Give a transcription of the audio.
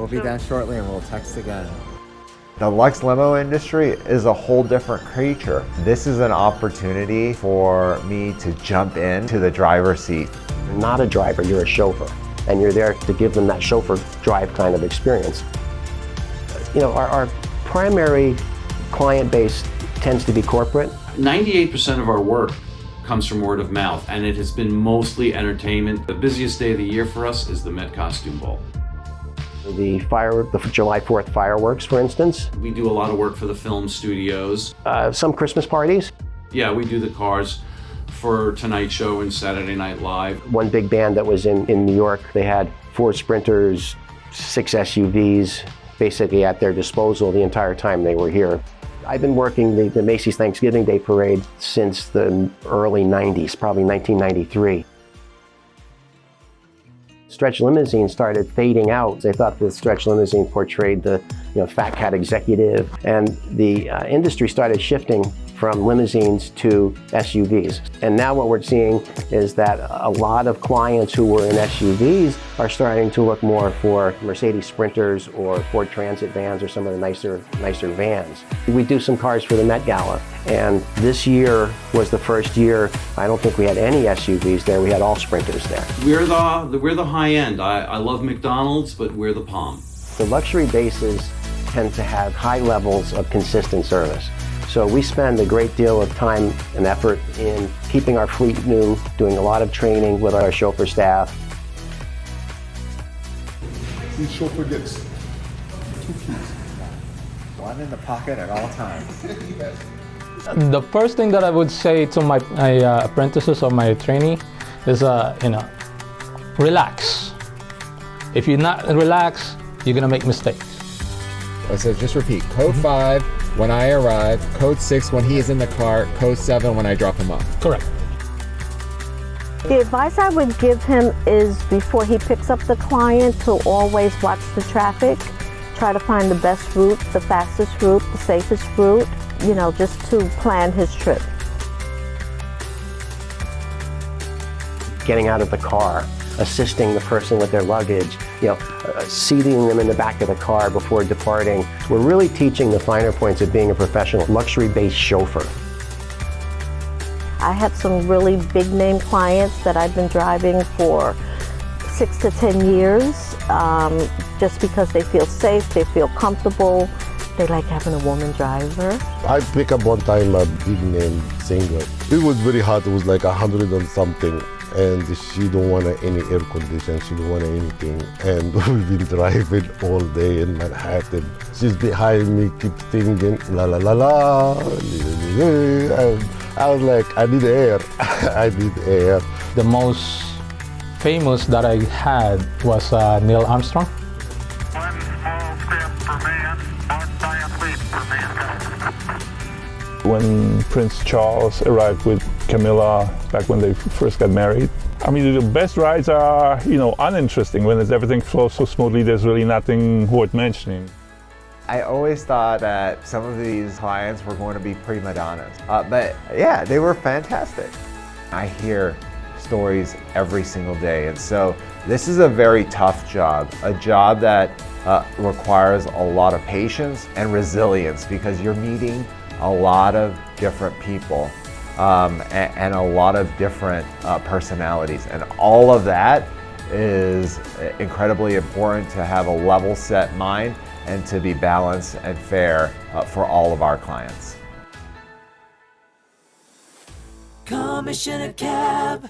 We'll be down shortly and we'll text again. The Lux limo industry is a whole different creature. This is an opportunity for me to jump into the driver's seat. You're not a driver, you're a chauffeur. And you're there to give them that chauffeur drive kind of experience. You know, our primary client base tends to be corporate. 98% of our work comes from word of mouth, and it has been mostly entertainment. The busiest day of the year for us is the Met Costume Ball. The July 4th fireworks, for instance. We do a lot of work for the film studios. Some Christmas parties. Yeah, we do the cars for Tonight Show and Saturday Night Live. One big band that was in New York, they had 4 Sprinters, 6 SUVs, basically at their disposal the entire time they were here. I've been working the Macy's Thanksgiving Day Parade since the early 90s, probably 1993. Stretch limousine started fading out. They thought the stretch limousine portrayed the fat cat executive, and the industry started shifting from limousines to SUVs. And now what we're seeing is that a lot of clients who were in SUVs are starting to look more for Mercedes Sprinters or Ford Transit vans or some of the nicer vans. We do some cars for the Met Gala, and this year was the first year I don't think we had any SUVs there. We had all Sprinters there. We're the high end. I love McDonald's, but we're the Palm. The luxury bases tend to have high levels of consistent service. So we spend a great deal of time and effort in keeping our fleet new, doing a lot of training with our chauffeur staff. The chauffeur gets 2 keys. One in the pocket at all times. The first thing that I would say to my apprentices or my trainee is, relax. If you're not relaxed, you're gonna make mistakes. So just repeat, code 5 when I arrive, code 6 when he is in the car, code 7 when I drop him off. Correct. The advice I would give him is before he picks up the client to always watch the traffic, try to find the best route, the fastest route, the safest route, just to plan his trip. Getting out of the car, assisting the person with their luggage, seating them in the back of the car before departing. We're really teaching the finer points of being a professional luxury-based chauffeur. I have some really big name clients that I've been driving for 6 to 10 years, just because they feel safe, they feel comfortable, they like having a woman driver. I picked up one time a big name singer. It was very hot, it was like 100 and something. And she don't want any air condition, she don't want anything. And we've been driving all day in Manhattan. She's behind me, keep singing, la la la la. And I was like, I need air, I need air. The most famous that I had was Neil Armstrong. One small step for man, one giant leap for mankind. When Prince Charles arrived with Camilla back when they first got married. I mean, the best rides are, uninteresting. When everything flows so smoothly, there's really nothing worth mentioning. I always thought that some of these clients were going to be prima donnas, but yeah, they were fantastic. I hear stories every single day, and so this is a very tough job, a job that requires a lot of patience and resilience because you're meeting a lot of different people and a lot of different personalities, and all of that is incredibly important to have a level set mind and to be balanced and fair for all of our clients. Commissioner Cab.